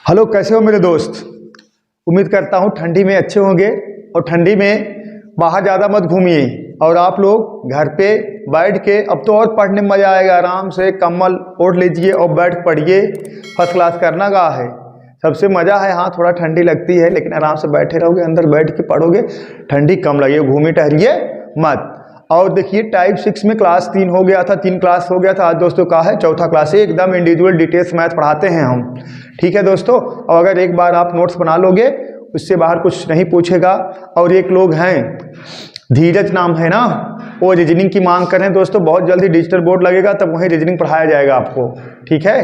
Hello, कैसे हो मेरे दोस्त। उम्मीद करता हूँ ठंडी में अच्छे होंगे। और ठंडी में बाहर ज़्यादा मत घूमिए और आप लोग घर पे बैठ के, अब तो और पढ़ने में मज़ा आएगा। आराम से कंबल ओढ़ लीजिए और बैठ पढ़िए। फर्स्ट क्लास करना गा है, सबसे मज़ा है। हाँ, थोड़ा ठंडी लगती है लेकिन आराम से बैठे रहोगे, अंदर बैठ के पढ़ोगे, ठंडी कम लगे, घूमिए टहरिए मत। और देखिए टाइप 6 में क्लास 3 हो गया था, 3 क्लास हो गया था। आज दोस्तों का है चौथा क्लास है, एकदम इंडिविजुअल डिटेल्स मैथ पढ़ाते हैं हम। ठीक है दोस्तों, और अगर एक बार आप नोट्स बना लोगे उससे बाहर कुछ नहीं पूछेगा। और एक लोग हैं, धीरज नाम है ना, वो रीजनिंग की मांग कर रहे हैं दोस्तों। बहुत जल्दी डिजिटल बोर्ड लगेगा तब वहीं रीजनिंग पढ़ाया जाएगा आपको, ठीक है।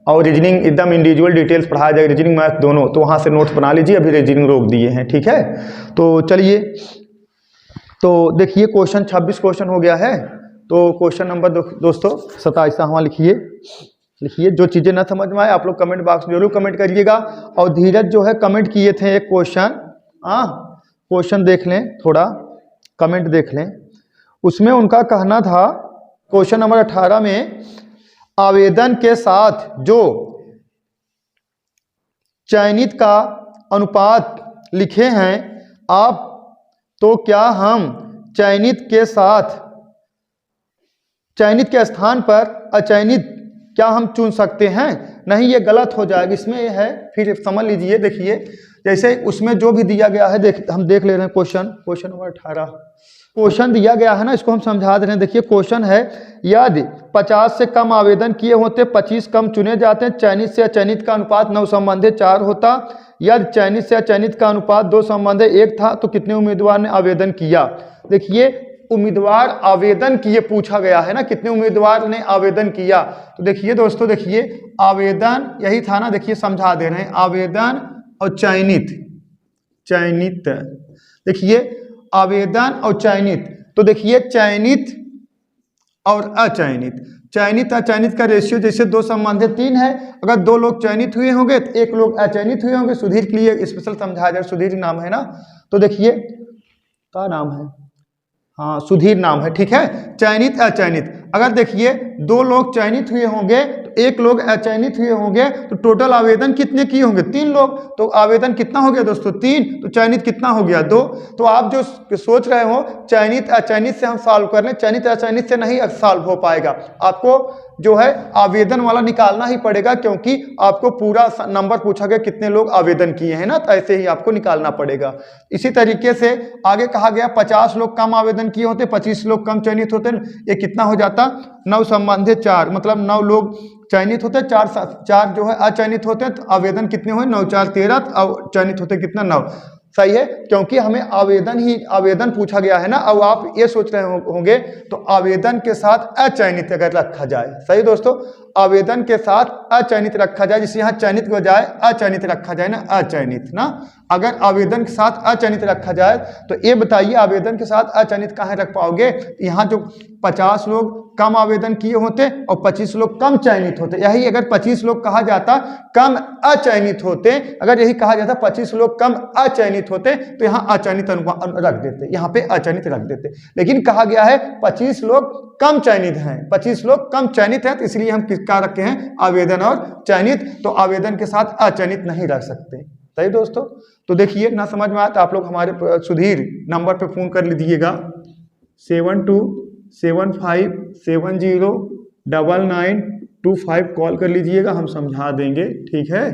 और रीजनिंग एकदम इंडिविजुअल डिटेल्स पढ़ाया जाएगा, रीजनिंग मैथ दोनों। तो वहाँ से नोट्स बना लीजिए, अभी रीजनिंग रोक दिए हैं, ठीक है। तो चलिए, तो देखिए क्वेश्चन 26 क्वेश्चन हो गया है। तो क्वेश्चन नंबर दोस्तों 27वां लिखिए। जो चीज़ें ना समझ में आए आप लोग कमेंट बॉक्स में जरूर कमेंट करिएगा। और धीरज जो है कमेंट किए थे एक क्वेश्चन देख लें, थोड़ा कमेंट देख लें। उसमें उनका कहना था क्वेश्चन नंबर 18 में आवेदन के साथ जो चयनित का अनुपात लिखे हैं आप, तो क्या हम चयनित के स्थान पर अचयनित क्या हम चुन सकते हैं? नहीं, ये गलत हो जाएगा। इसमें ये है, फिर समझ लीजिए। देखिए जैसे उसमें जो भी दिया गया है, हम देख ले रहे हैं क्वेश्चन नंबर 18 क्वेश्चन दिया गया है ना, इसको हम समझा दे रहे हैं। देखिए क्वेश्चन है, यदि 50 से कम आवेदन किए होते 25 कम चुने जाते हैं, चयनित से अचयनित का अनुपात 9 संबंधित 4 होता। यदि चयनित से अचयनित का अनुपात 2 संबंधित 1 था तो कितने उम्मीदवार ने आवेदन किया? देखिए उम्मीदवार आवेदन किए पूछा गया है ना, कितने उम्मीदवार ने आवेदन किया। तो देखिए दोस्तों, देखिए आवेदन यही था ना, देखिए समझा दे रहे हैं, आवेदन और चयनित। देखिए आवेदन और चयनित, तो देखिए चयनित और अचयनित, चयनित अचयनित का रेशियो जैसे 2 संबंधित 3 है। अगर 2 लोग चयनित हुए होंगे तो 1 लोग अचयनित हुए होंगे। सुधीर के लिए स्पेशल समझाया जाए, सुधीर नाम है ना। तो देखिए क्या नाम है, हाँ सुधीर नाम है, ठीक है। चयनित अचयनित, अगर देखिए 2 लोग चयनित हुए होंगे तो 1 लोग अचयनित हुए होंगे, तो टोटल आवेदन कितने किए होंगे? 3 लोग। तो आवेदन कितना हो गया दोस्तों? 3। तो चयनित कितना हो गया? 2। तो आप जो सोच रहे हो चयनित अचयनित से हम सॉल्व कर लें, चयनित अचयनित से नहीं सॉल्व हो पाएगा। आपको जो है आवेदन वाला निकालना ही पड़ेगा, क्योंकि आपको पूरा नंबर पूछा गया कितने लोग आवेदन किए हैं ना, तो ऐसे ही आपको निकालना पड़ेगा। इसी तरीके से आगे कहा गया 50 लोग कम आवेदन किए होते, 25 लोग कम चयनित होते, ये कितना हो जाता? 9 संबंधित 4, मतलब 9 लोग चयनित होते, 4 जो है अचयनित होते हैं। तो आवेदन कितने हुए? 9 4 13, और चयनित होते कितना? 9। सही है, क्योंकि हमें आवेदन पूछा गया है ना। अब आप ये सोच रहे होंगे तो आवेदन के साथ अचयनित अगर रखा जाए, सही दोस्तों, आवेदन के साथ अचयनित रखा जाए, जिसे यहाँ चयनित के बजाय अचयनित रखा जाए ना, अचयनित ना। अगर आवेदन के साथ अचयनित रखा जाए तो ये बताइए आवेदन के साथ अचयनित कहाँ रख पाओगे? यहाँ जो 50 लोग कम आवेदन किए होते और 25 लोग कम चयनित होते, यही अगर 25 लोग कहा जाता कम अचयनित होते, अगर यही कहा जाता 25 लोग कम अचयनित होते, तो यहाँ अचयनित रख देते, यहाँ पे अचयनित रख देते। लेकिन कहा गया है 25 लोग कम चयनित हैं, 25 लोग कम चयनित हैं, तो इसलिए हम किसका रखे हैं? आवेदन और चयनित। तो आवेदन के साथ अचयनित नहीं रख सकते, सही दोस्तों। तो देखिए ना समझ में आया तो आप लोग हमारे सुधीर नंबर पे फोन कर लीजिएगा, 7275709925 कॉल कर लीजिएगा, हम समझा देंगे, ठीक है।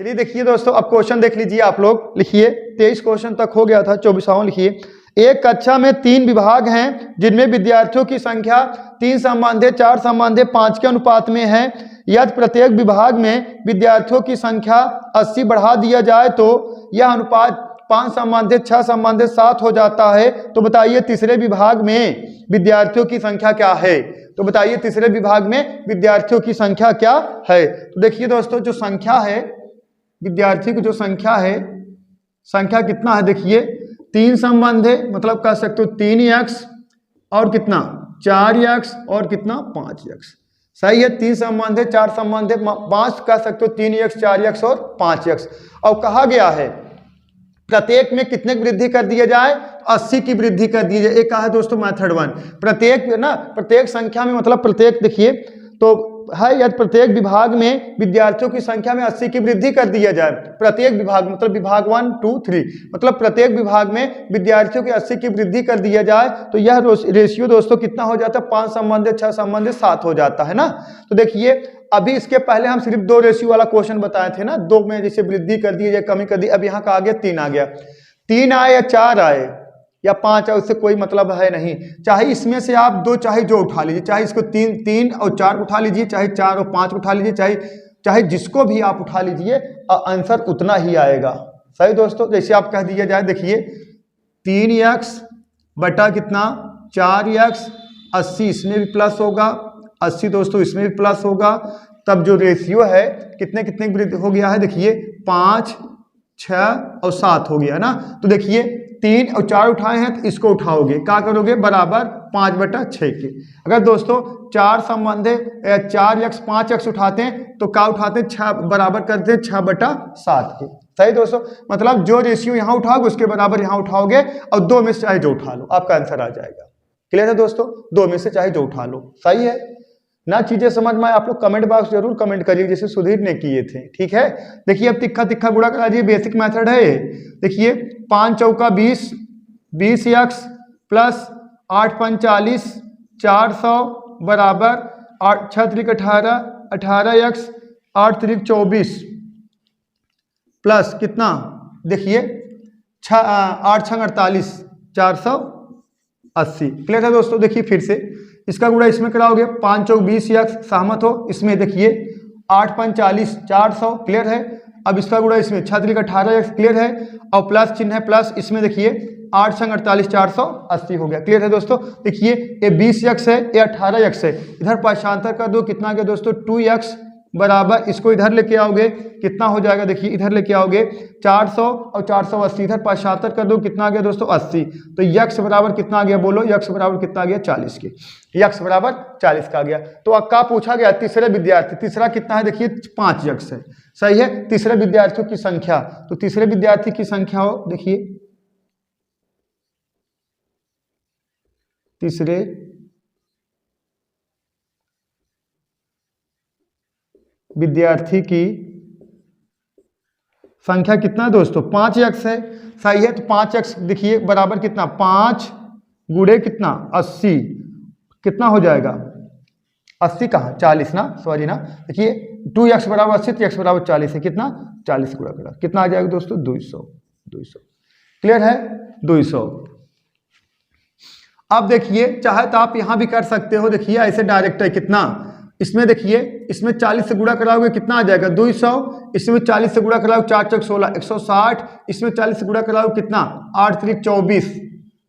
चलिए देखिए दोस्तों, अब क्वेश्चन देख लीजिए आप लोग। लिखिए 23 क्वेश्चन तक हो गया था, 24वां लिखिए। एक कक्षा में 3 विभाग हैं जिनमें विद्यार्थियों की संख्या 3 संबंधित 4 संबंधित 5 के अनुपात में है। यदि प्रत्येक विभाग में विद्यार्थियों की संख्या 80 बढ़ा दिया जाए तो यह अनुपात 5 संबंधित 6 संबंधित 7 हो जाता है। तो बताइए तीसरे विभाग में विद्यार्थियों की संख्या क्या है? तो बताइए तीसरे विभाग में विद्यार्थियों की संख्या क्या है? तो देखिए दोस्तों, जो संख्या है विद्यार्थी की, जो संख्या है, संख्या कितना है? देखिए 3 संबंधित, मतलब कह सकते हो 3x और कितना 4x और कितना 5x, सही है। 3 संबंधित 4 संबंधित 5 कह सकते हो, 3x 4x और 5x। और कहा गया है प्रत्येक में कितने की वृद्धि कर दिया जाए? 80 की वृद्धि कर दी जाए। एक कहा है दोस्तों मेथड 1, प्रत्येक संख्या में, मतलब प्रत्येक, देखिए तो है यदि प्रत्येक विभाग में विद्यार्थियों की संख्या में 80 की वृद्धि कर दिया जाए, प्रत्येक विभाग मतलब विभाग 1, 2, 3 मतलब प्रत्येक विभाग में विद्यार्थियों की 80 की वृद्धि कर दिया जाए तो यह रेशियो दोस्तों कितना हो जाता है? 5 संबंधित 6 संबंधित 7 हो जाता है ना। तो देखिए अभी इसके पहले हम सिर्फ 2 रेशियो वाला क्वेश्चन बताए थे ना, 2 में जैसे वृद्धि कर दी जाए कमी कर दी, अब यहाँ का आ गया 3 आ गया। 3 आए या 4 आए या 5 आए उससे कोई मतलब है नहीं, चाहे इसमें से आप 2 चाहे जो उठा लीजिए, चाहे इसको 3 और 4 उठा लीजिए, चाहे 4 और 5 उठा लीजिए, चाहे जिसको भी आप उठा लीजिए आंसर उतना ही आएगा। सही दोस्तों, जैसे आप कह दिया जाए देखिए 3x बटा कितना 4x 80, इसमें भी प्लस होगा 80 दोस्तों, इसमें भी प्लस होगा, तब जो रेशियो है कितने कितने वृद्धि हो गया है देखिए 5, 6 और 7 हो गया ना। तो देखिए 3 और 4 उठाए हैं तो इसको उठाओगे, क्या करोगे? बराबर 5/6 के। अगर दोस्तों 4 संबंधे 4x 5x उठाते हैं तो क्या उठाते हैं? 6 बराबर करते हैं 6/7 के। सही दोस्तों, मतलब जो रेशियो यहाँ उठाओगे उसके बराबर यहाँ उठाओगे और 2 में से चाहे जो उठा लो आपका आंसर आ जाएगा। क्लियर है दोस्तों? 2 में से चाहे जो उठा लो। सही है ना? चीजें समझ में आप लोग कमेंट बॉक्स जरूर कमेंट करिए जैसे सुधीर ने किए थे। ठीक है, देखिए अब तिक्का तिक्का गुणा करा दिए, बेसिक मेथड है। देखिए 5 चौका 20, 20x प्लस 8 5 40, 400 बराबर 6 त्रिक 18, 18x 8 त्रिक 24 प्लस कितना देखिए 8 6 48, 480। क्लियर है दोस्तों? देखिए फिर से इसका गुणा इसमें कराओगे, 5 चौक 20x, सहमत हो? इसमें देखिए 8 5 40, 400। क्लियर है? अब इसका गुणा इसमें 6 त्रिक 18x। क्लियर है? और प्लस चिन्ह है प्लस, इसमें देखिए 8 6 48, 480 हो गया। क्लियर है दोस्तों? देखिए ये 20x है, ये 18x है, इधर पाशांतर कर दो, कितना गया दोस्तों? 2x बराबर, इसको इधर लेके आओगे कितना हो जाएगा? देखिए इधर लेके आओगे 400 और 480, इधर पाशांतर कर दो, कितना आ गया दोस्तों? 80। तो x बराबर कितना आ गया? बोलो x बराबर कितना आ गया? 40 के। x बराबर 40 का आ गया। तो अब क्या पूछा गया? तीसरे विद्यार्थी, तीसरा कितना है? देखिए 5x है। सही है? तीसरे विद्यार्थियों की संख्या, तो तीसरे विद्यार्थी की संख्या हो देखिए तीसरे विद्यार्थी की संख्या कितना है दोस्तों? 5x है। सही है? तो 5x देखिए बराबर कितना? 5 गुणे कितना? 80। कितना हो जाएगा? 80 कहाँ? 40 ना, सॉरी ना। देखिए 2x बराबर 80 तो x बराबर 40 है, कितना? 40 गुणा करा, कितना आ जाएगा दोस्तों? 200। क्लियर है? 200। अब देखिए चाहे तो आप यहां भी कर सकते हो, देखिए ऐसे डायरेक्ट है, कितना? इसमें देखिए इसमें 40 से गुणा कराओगे कितना आ जाएगा? 200। इसमें 40 से गुणा कराओगे 4 चौक 16, 160। इसमें 40 से गुणा कराओगे कितना? 8 त्रिक 24,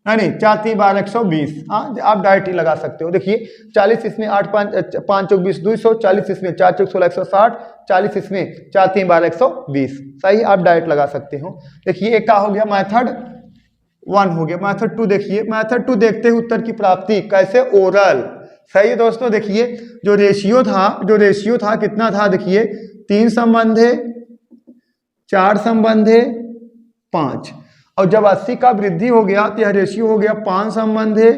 नहीं 4 3 12, 120। हाँ, आप डायरेक्ट ही लगा सकते हो। देखिए 40 इसमें 8 5 चौक 20, 200, 40 इसमें 4 चौक 16, 160, 40 इसमें 4 3 12, 120। सही, आप डायरेक्ट लगा सकते हो। देखिए एक का हो गया मेथड 1 हो गया। मेथड 2 देखिए, मेथड 2 देखते हैं उत्तर की प्राप्ति कैसे? ओरल। सही है दोस्तों? देखिए जो रेशियो था कितना था? देखिए 3 संबंधे 4 संबंधे 5, और जब 80 का वृद्धि हो गया तो यह रेशियो हो गया 5 संबंधे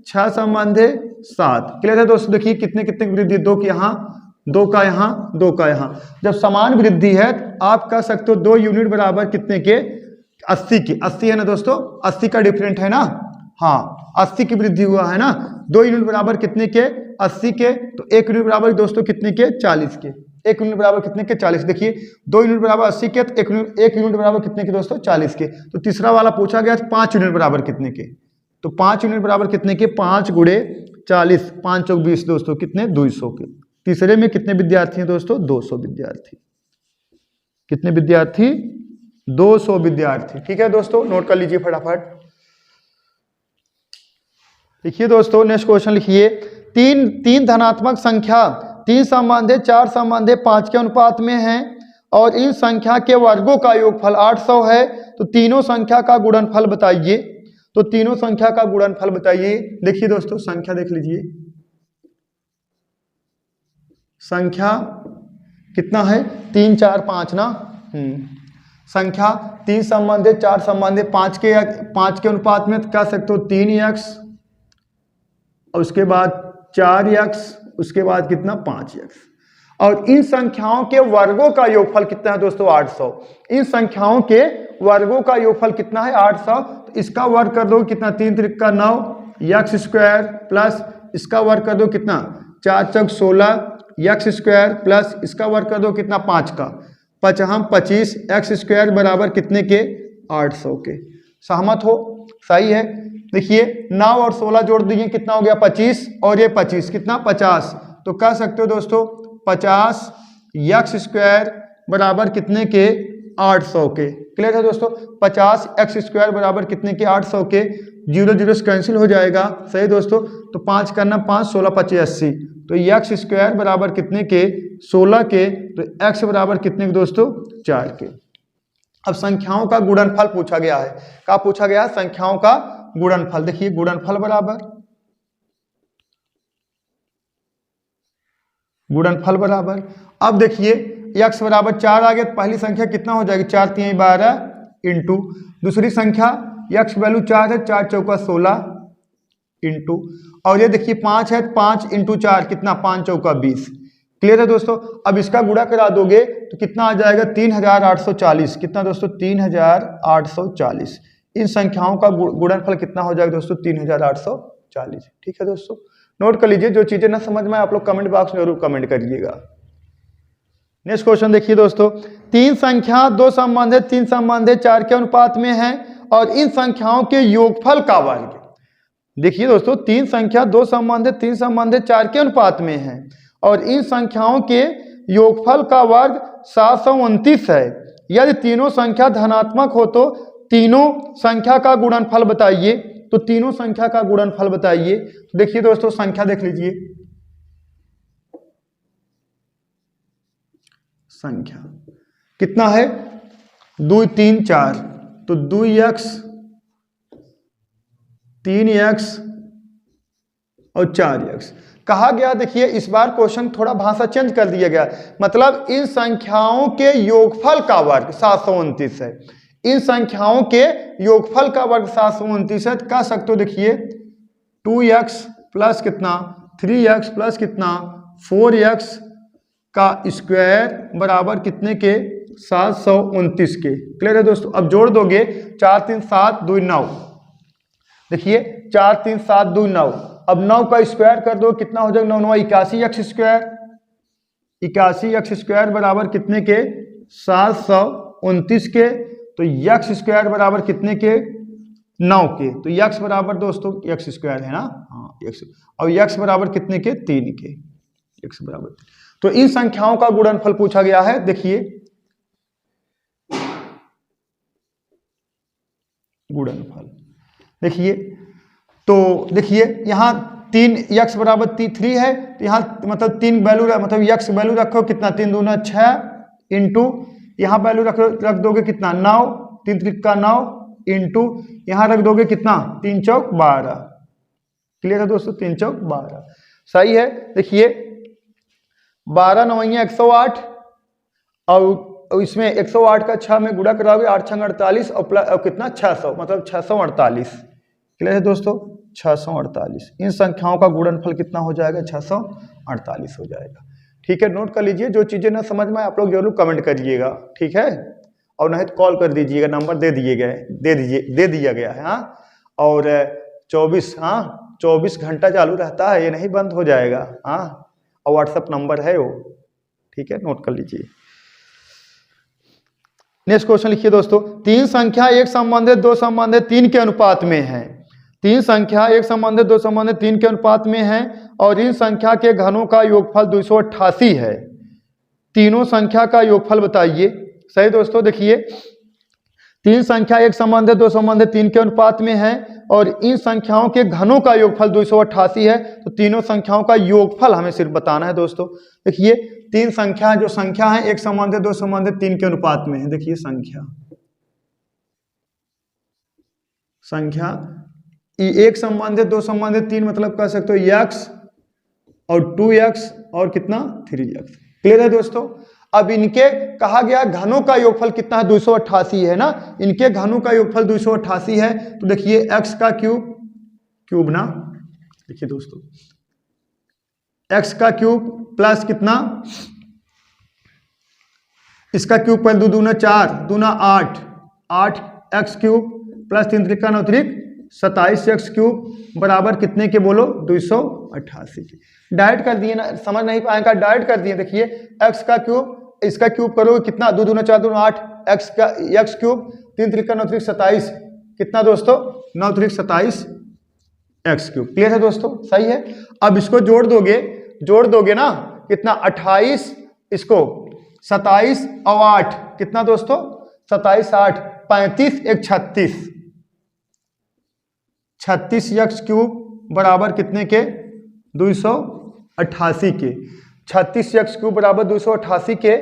6 संबंधे 7। क्लियर है दोस्तों? देखिए कितने कितने वृद्धि, 2 की यहाँ, 2 का यहाँ, 2 का यहाँ। जब समान वृद्धि है आप कह सकते हो 2 यूनिट बराबर कितने के? 80 की। 80 है ना दोस्तों? 80 का डिफरेंट है ना? हाँ, 80 की वृद्धि हुआ है ना। 2 यूनिट बराबर कितने के? 80 के। तो 1 यूनिट बराबर दोस्तों कितने के? 40 के। 1 यूनिट बराबर कितने के? 40। देखिए 2 यूनिट बराबर 80 के, तो 1 यूनिट बराबर कितने के दोस्तों? 40 के। तो तीसरा वाला पूछा गया 5 यूनिट बराबर कितने के? तो 5 यूनिट बराबर कितने के? 5 गुणे 40, 5 चौक 20 दोस्तों कितने? 200 के। तीसरे में कितने विद्यार्थी हैं दोस्तों? 200 विद्यार्थी। कितने विद्यार्थी? 200 विद्यार्थी। ठीक है दोस्तों, नोट कर लीजिए फटाफट। लिखिए दोस्तों नेक्स्ट क्वेश्चन लिखिए, तीन धनात्मक संख्या 3 संबंधे 4 संबंधे 5 के अनुपात में है और इन संख्या के वर्गों का योगफल 800 है, तो तीनों संख्या का गुणनफल बताइए। तो तीनों संख्या का गुणनफल बताइए। देखिए दोस्तों संख्या देख लीजिए, संख्या कितना है? 3 4 5 ना। संख्या 3 संबंधे 4 संबंधे 5 के अनुपात में कह सकते हो 3x और उसके बाद 4x, उसके बाद कितना? 5x। और इन संख्याओं के वर्गों का योगफल कितना है दोस्तों 800। इन संख्याओं के वर्गों का योगफल कितना है 800। तो इसका वर्ग कर दो कितना 3 त्रिक का 9 एक्स स्क्वायर प्लस इसका वर्ग कर दो कितना 4 चौक 16 एक्स स्क्वायर प्लस इसका वर्ग कर दो कितना 5 का 25 एक्स स्क्वायर बराबर कितने के 800 के। सहमत हो? सही है। देखिए 9 और 16 जोड़ दिए कितना हो गया 25 और ये 25 कितना 50। तो कह सकते हो दोस्तों 50 एक्स स्क्वायर बराबर कितने के 800 के। क्लियर है दोस्तों? 50 एक्स स्क्वायर बराबर कितने के 800 के। 0 0 से कैंसिल हो जाएगा। सही दोस्तों? तो 5 करना 5 16 25 80। तो एक्स स्क्वायर बराबर कितने के 16 के। तो एक्स बराबर कितने के दोस्तों 4 के। अब संख्याओं का गुणनफल पूछा गया है। क्या पूछा गया है? संख्याओं का गुणनफल। देखिए गुणनफल बराबर अब देखिए x बराबर 4 आ गया तो पहली संख्या कितना हो जाएगी 4 3 12 इंटू दूसरी संख्या x वैल्यू 4 है 4 चौका 16 इंटू और ये देखिए 5 है 5 इंटू 4 कितना 5 चौका 20। क्लियर है दोस्तों? अब इसका गुणा करा दोगे तो कितना आ जाएगा 3840। कितना दोस्तों 3840। इन संख्याओं का गुणनफल कितना हो जाएगा दोस्तों 3840। ठीक है दोस्तों, नोट कर लीजिए। जो चीजें ना समझ में आप लोग कमेंट बॉक्स में जरूर कमेंट करिएगा। नेक्स्ट क्वेश्चन देखिए दोस्तों, तीन संख्या दो संबंधित 3 संबंधित 4 के अनुपात में है और इन संख्याओं के योगफल का वर्ग। देखिए दोस्तों, तीन संख्या दो संबंधित 3 संबंधित 4 के अनुपात में है और इन संख्याओं के योगफल का वर्ग 729 है। यदि तीनों संख्या धनात्मक हो तो तीनों संख्या का गुणनफल बताइए। तो तीनों संख्या का गुणनफल बताइए। तो देखिए दोस्तों, संख्या देख लीजिए। संख्या कितना है 2 3 4। तो 2x 3x और 4x कहा गया। देखिए इस बार क्वेश्चन थोड़ा भाषा चेंज कर दिया गया, मतलब इन संख्याओं के योगफल का वर्ग 729 है। इन संख्याओं के योगफल का वर्ग 729 है। कह सकते हो देखिए 2x प्लस कितना 3x प्लस कितना 4x का स्क्वायर बराबर कितने के 729 के। क्लियर है दोस्तों? अब जोड़ दोगे 4 3 7 2 9। देखिए 4 3 7 2 9। अब 9 का स्क्वायर कर दो कितना हो जाएगा 9 9 81 स्क्वायर। 81 स्क्वायर बराबर कितने के 729 के। तो x स्क्वायर बराबर कितने के 9 के। तो x बराबर दोस्तों x स्क्वायर है ना, हाँ x। और x बराबर कितने के 3 के। x बराबर। तो इन संख्याओं का गुणनफल पूछा गया है। देखिए गुणनफल देखिए, तो देखिए यहाँ 3x बराबर 3 है। तो यहाँ मतलब 3 वैल्यू मतलब x वैल्यू रखो कितना 3 दूना 6 इंटू यहाँ वैल्यू रख दोगे कितना 9 3 त्रिक का 9 इंटू यहाँ रख दोगे कितना 3 चौक 12। क्लियर है दोस्तों? 3 चौक 12 सही है। देखिए 12 9 108 और इसमें 108 का 6 में गुणा कराओगे 8 6 48 और कितना 600 मतलब 648। क्लियर है दोस्तों? 648। इन संख्याओं का गुणनफल कितना हो जाएगा 648 हो जाएगा। ठीक है, नोट कर लीजिए। जो चीजें ना समझ में आप लोग जरूर कमेंट करिएगा। ठीक है, और नहीं तो कॉल कर दीजिएगा, नंबर दे दिया गया है। हाँ, और 24 घंटा चालू रहता है, ये नहीं बंद हो जाएगा। हाँ, और व्हाट्सएप नंबर है वो। ठीक है, नोट कर लीजिए। नेक्स्ट क्वेश्चन लिखिए दोस्तों, तीन संख्या एक संबंधित दो संबंधित 3 के अनुपात में है। तीन संख्या एक संबंधित दो संबंधित 3 के अनुपात में है और इन संख्या के घनों का योगफल 288 है। तीनों संख्या का योगफल बताइए। सही दोस्तों, देखिए तीन संख्या एक संबंधित दो संबंधित 3 के अनुपात में है और इन संख्याओं के घनों का योगफल 288 है। तो तीनों संख्याओं का योगफल हमें सिर्फ बताना है दोस्तों। देखिए तीन संख्या जो संख्या है एक संबंधित दो संबंधित 3 के अनुपात में है। देखिए संख्या एक संबंधित दो संबंधित 3 मतलब कह सकते हो x और 2x और कितना 3x। क्लियर है दोस्तों? अब इनके कहा गया घनों का योगफल कितना है 288 है ना। इनके घनों का योगफल 288 है। तो देखिए x का क्यूब ना, देखिए दोस्तों x का क्यूब प्लस कितना इसका क्यूब पहले 2 दूना 4 दूना 8 8 एक्स क्यूब प्लस 3 त्रिका 9 त्रिक 27 एक्स क्यूब बराबर कितने के बोलो 288 के। डायरेक्ट कर दिए ना, समझ नहीं पाएगा, डायरेक्ट कर दिए। देखिए एक्स का क्यूब इसका क्यूब करोगे कितना 2 दूना 4 दूना 8 एक्स का एक्स क्यूब 3 त्रिका 9 त्रिक 27 कितना दोस्तों 9 त्रिक 27 एक्स क्यूब। क्लियर है दोस्तों, सही है। अब इसको जोड़ दोगे ना कितना 28 इसको 27 और 8 कितना दोस्तों 27 8 35 एक 36 एक्स क्यूब बराबर कितने के 288 के। 36 एक्स क्यूब बराबर 288 के,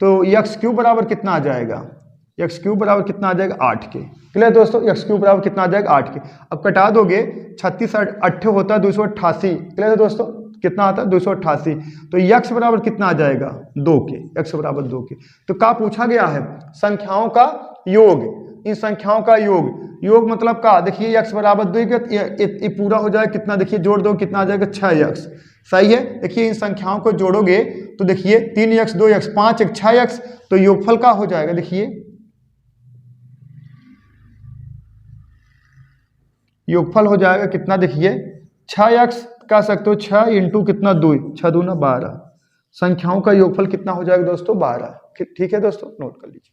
तो एक्स क्यूब बराबर कितना आ जाएगा एक्स क्यूब बराबर कितना आ जाएगा 8 के। क्लियर दोस्तों, एक्स क्यूब बराबर कितना आ जाएगा 8 के। अब कटा दोगे 36 8 होता है 288। क्लियर है दोस्तों, कितना आता है 288, तो एक्स बराबर कितना आ जाएगा 2 के। एक्स बराबर 2 के। तो क्या पूछा गया है संख्याओं का योग, इन संख्याओं का योग मतलब का देखिए एक्स बराबर 2 के ये पूरा हो जाएगा कितना, देखिए जोड़ दो कितना आ जाएगा 6x। सही है। देखिए इन संख्याओं को जोड़ोगे तो देखिए 3x 2x 5x 6x, तो योगफल का हो जाएगा। देखिए योगफल हो जाएगा कितना, देखिए 6x कह सकते हो 6 इंटू कितना 2 6 दूना 12। संख्याओं का योगफल कितना हो जाएगा दोस्तों 12। ठीक है दोस्तों, नोट कर लीजिए।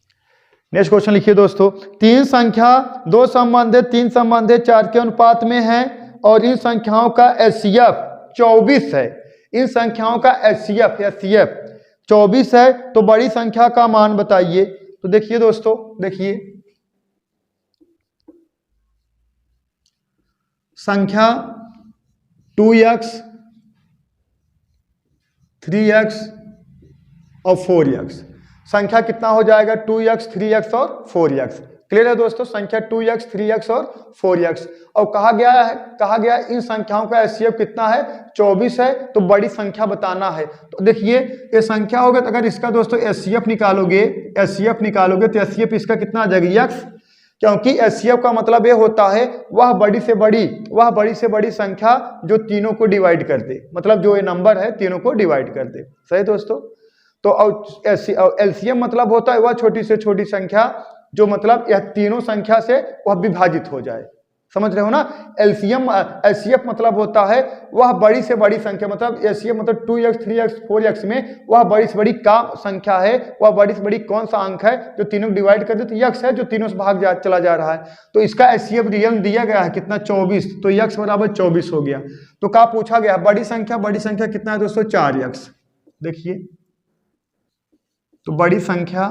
नेक्स्ट क्वेश्चन लिखिए दोस्तों, तीन संख्या 2 संबंधित 3 संबंधित 4 के अनुपात में है और इन संख्याओं का एचसीएफ 24 है। इन संख्याओं का एचसीएफ 24 है, तो बड़ी संख्या का मान बताइए। तो देखिए दोस्तों, देखिए संख्या 2x 3x और 4x, संख्या कितना हो जाएगा 2x 3x और 4x। क्लियर है दोस्तों, संख्या 2x 3x और 4x। और कहा गया इन संख्याओं का एचसीएफ कितना है 24 है, तो बड़ी संख्या बताना है। तो देखिए ये संख्या होगा, तो अगर इसका दोस्तों एचसीएफ निकालोगे तो एचसीएफ इसका कितना आ जाएगा x, क्योंकि एचसीएफ का मतलब ये होता है वह बड़ी से बड़ी संख्या जो तीनों को डिवाइड कर दे, मतलब जो ये नंबर है तीनों को डिवाइड कर दे। सही दोस्तों। तो एलसीएम मतलब होता है वह छोटी से छोटी संख्या जो मतलब यह तीनों संख्या से वह विभाजित हो जाए। समझ रहे हो ना। एचसीएफ मतलब होता है वह बड़ी से बड़ी संख्या, मतलब एचसीएफ मतलब 2x 3x 4x में वह बड़ी से बड़ी का संख्या है, वह बड़ी से बड़ी कौन सा अंक है जो तीनों को डिवाइड कर दे, तो x है जो तीनों से भाग चला जा रहा है। तो इसका एचसीएफ रियल दिया गया है कितना 24, तो x बराबर 24 हो गया। तो क्या पूछा गया बड़ी संख्या कितना है दोस्तों 4x। देखिए तो बड़ी संख्या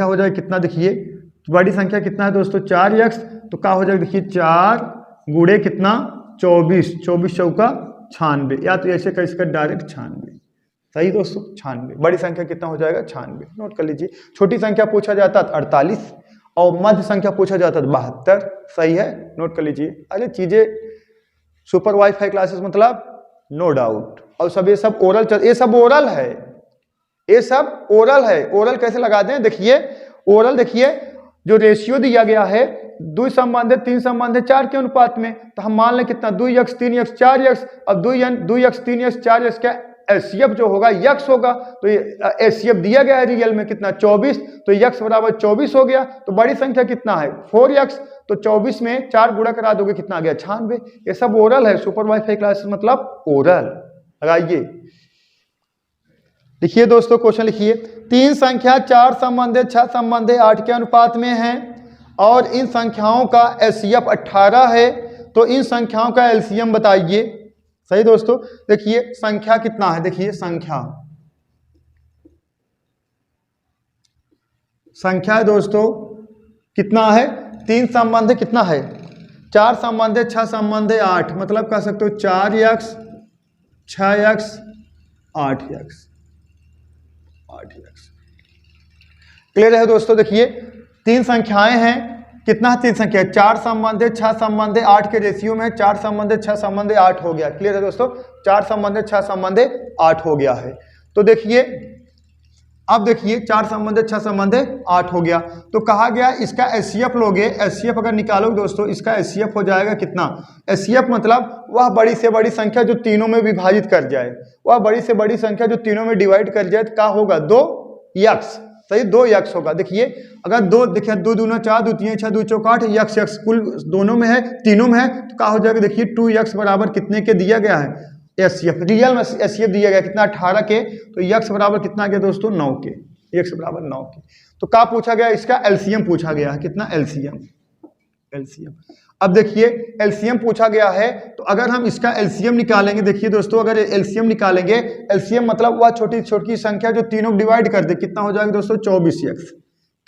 हो जाए कितना, देखिए बड़ी संख्या कितना है दोस्तों 4x, तो क्या हो जाएगा देखिए 4 गुणे कितना 24 चौका 96, या तो ऐसे कर इसका डायरेक्ट 96। सही दोस्तों 96। बड़ी संख्या कितना हो जाएगा 96। नोट कर लीजिए। छोटी संख्या पूछा जाता है 48 और मध्य संख्या पूछा जाता है 72। सही है, नोट कर लीजिए। अरे चीजें सुपर वाईफाई क्लासेस मतलब नो डाउट। और सब ये सब ओरल है। ओरल कैसे लगाते हैं, देखिए ओरल देखिए जो रेशियो दिया गया है 2 संबंधित 3 संबंधित 4 के अनुपात में, तो हम मान लें कितना 2x 3x 4x। अब 2x 3x 4x का एचसीएफ जो होगा x होगा, तो एचसीएफ दिया गया है रियल में कितना 24, तो x बराबर 24 हो गया। तो बड़ी संख्या कितना है 4x, तो 24 में 4 गुणा करा दोगे कितना आ गया 96। ये सब ओरल है, सुपर वाईफाई क्लासेस मतलब ओरल। लगाइए। लिखिए दोस्तों क्वेश्चन लिखिए, 3 संख्या 4 संबंधित 6 संबंधित 8 के अनुपात में है और इन संख्याओं का एचसीएफ 18 है, तो इन संख्याओं का एलसीएम बताइए। सही दोस्तों। देखिए संख्या कितना है, देखिए संख्या दोस्तों कितना है 3 संबंधित कितना है 4 संबंधित 6 संबंधित 8, मतलब कह सकते हो 4x 6x 8x। क्लियर है दोस्तों। देखिए 3 संख्याएं हैं, कितना 3 संख्या 4 संबंधित 6 संबंधित 8 के रेशियो में 4 संबंधित 6 संबंधित 8 हो गया। क्लियर है दोस्तों, 4 संबंधित 6 संबंधित 8 हो गया है। तो देखिए अब देखिए 4 संबंधित 6 संबंधित 8 हो गया। तो कहा गया इसका एचसीएफ लोगे, एचसीएफ अगर निकालोगे दोस्तों इसका एचसीएफ हो जाएगा कितना, एचसीएफ मतलब वह बड़ी से बड़ी संख्या जो तीनों में विभाजित कर जाए, वह बड़ी से बड़ी संख्या जो तीनों में डिवाइड कर जाए, तो क्या होगा 2x, सही 2x होगा। देखिए अगर 2 देखिए 2 दूना 4, 2 तीन 6, 2 चौक 8, x कुल दोनों में है तीनों में है, तो क्या हो जाएगा देखिए 2x बराबर कितने के दिया गया है एचसीएफ, रियल में एचसीएफ दिया गया कितना 18 के, तो x बराबर कितना आ गया दोस्तों 9 के, x बराबर 9 के। तो क्या पूछा गया इसका एलसीएम पूछा गया है, कितना एलसीएम, एलसीएम। अब देखिए एलसीएम पूछा गया है, तो अगर हम इसका एलसीएम निकालेंगे, देखिए दोस्तों अगर एलसीएम निकालेंगे, एलसीएम मतलब वह छोटी छोटी संख्या जो तीनों डिवाइड कर दे, कितना हो जाएगा दोस्तों 24x।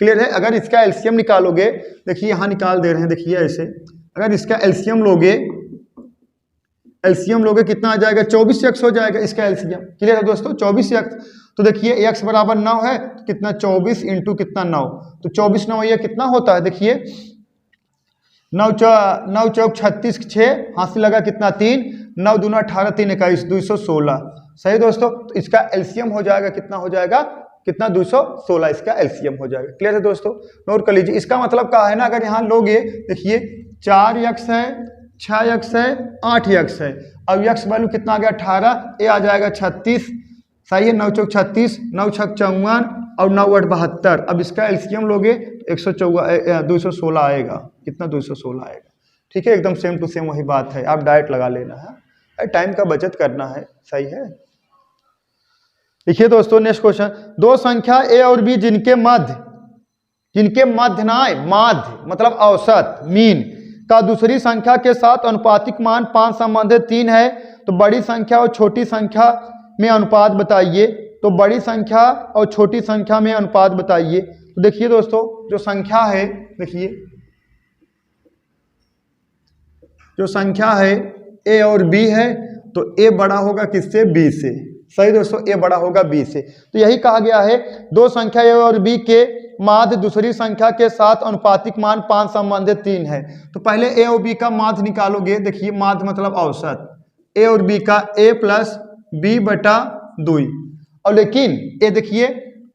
क्लियर है। अगर इसका एलसीएम निकालोगे, देखिए यहाँ निकाल दे रहे हैं, देखिए ऐसे अगर इसका एलसीएम लोगे, एलसीएम लोगे कितना आ जाएगा 24x हो जाएगा इसका एलसीएम। क्लियर है दोस्तों 24x। तो देखिए x बराबर 9 है, तो कितना 24 इंटू कितना 9, तो 24 9 ये कितना होता है, देखिए 9 चौक 36, 6 हाथ से लगा कितना 3, 9 दूना 18, 3 21, 216। सही दोस्तों। तो इसका एलसीएम हो जाएगा कितना, हो जाएगा कितना 216 इसका एलसीएम हो जाएगा। क्लियर है दोस्तों, नोट कर लीजिए। इसका मतलब क्या है ना, अगर यहाँ लोगे देखिए 4x है, 6x है, 8x है, अब x वैल्यू कितना आ गया 18, ये आ जाएगा 36, सही है 9 चौक 36, 9 छक 54 और 9 8 72। अब इसका एलसीएम लोगे 216 आएगा, कितना 216 आएगा। ठीक है, एकदम सेम टू सेम वही बात है, आप डायरेक्ट लगा लेना है, टाइम का बचत करना है, सही है। देखिए दोस्तों नेक्स्ट क्वेश्चन, दो संख्या a और b जिनके मध्य ना आए, माध्य मतलब औसत मीन का दूसरी संख्या के साथ अनुपातिक मान 5 संबंधित 3 है, तो बड़ी संख्या और छोटी संख्या में अनुपात बताइए। तो बड़ी संख्या और छोटी संख्या में अनुपात बताइए। तो देखिए दोस्तों जो संख्या है, देखिए जो संख्या है a और b है, तो a बड़ा होगा किससे, b से। सही दोस्तों, a बड़ा होगा b से। तो यही कहा गया है, दो संख्या a और b के माध्य दूसरी संख्या के साथ अनुपातिक मान 5 संबंधित 3 है। तो पहले a और b का माध्य निकालोगे। देखिए माध्य मतलब औसत, a और b का a प्लस b बटा 2। और लेकिन ये देखिए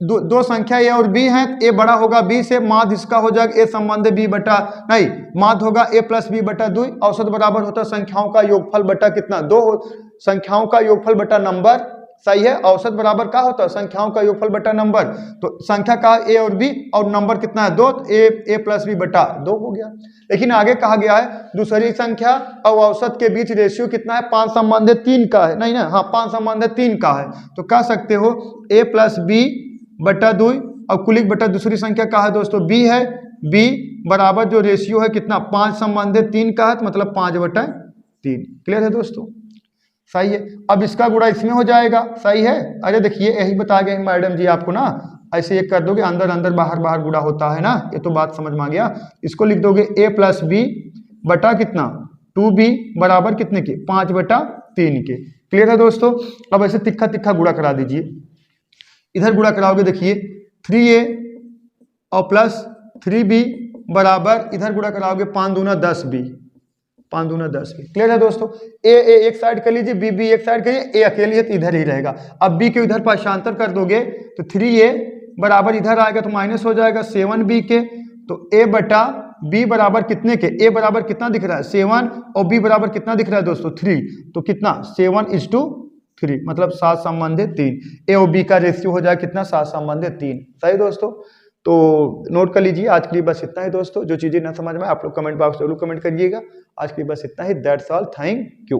दो संख्या a और b हैं, a बड़ा होगा b से, माध्य इसका हो जाएगा a संबंध b बटा, नहीं माध्य होगा a प्लस b बटा 2। औसत बराबर होता है संख्याओं का योगफल बटा कितना, 2 संख्याओं का योगफल बटा नंबर। सही है, औसत बराबर क्या होता है संख्याओं का योगफल बटा नंबर। तो संख्या का a और b और नंबर कितना है 2, a प्लस b बटा 2 हो गया। लेकिन आगे कहा गया है दूसरी संख्या और औसत के बीच रेशियो कितना है, 5 संबंधित 3 का है, नहीं ना, हाँ 5 संबंधित 3 का है। तो कह सकते हो a प्लस b बटा 2 और कुलिक बटा दूसरी संख्या का है दोस्तों b है, b बराबर जो रेशियो है कितना 5 संबंधित 3 का है, तो मतलब 5 बटा 3। क्लियर है दोस्तों, सही है। अब इसका गुणा इसमें हो जाएगा, सही है। अरे देखिए यही बता गए मैडम जी आपको ना, ऐसे एक कर दोगे, अंदर अंदर बाहर बाहर गुणा होता है ना, ये तो बात समझ में आ गया। इसको लिख दोगे a प्लस b बटा कितना 2b बराबर कितने के 5 बटा 3 के। क्लियर है दोस्तों। अब ऐसे तिक्का तिक्का गुणा करा दीजिए, इधर गुणा कराओगे देखिए 3a और प्लस 3b बराबर, इधर गुणा कराओगे 5 दूना 10b, 5 दूना 10b। क्लियर है दोस्तों। a एक साइड कर लीजिए, b एक साइड करिए, a अकेले है तो इधर ही रहेगा। अब b के इधर पाशांतर कर दोगे तो 3a बराबर इधर आएगा तो माइनस हो जाएगा 7b के। तो a बटा b बराबर कितने के, a बराबर कितना दिख रहा है 7 और b बराबर कितना दिख रहा है दोस्तों 3, तो कितना 7:3 मतलब 7 संबंधित 3। a और b का रेशियो हो जाएगा कितना 7 संबंधित 3। सही दोस्तों। तो नोट कर लीजिए, आज के लिए बस इतना ही दोस्तों। जो चीज़ें ना समझ में आप लोग कमेंट बॉक्स जरूर कमेंट करिएगा। आज के लिए बस इतना ही, दैट्स ऑल, थैंक यू।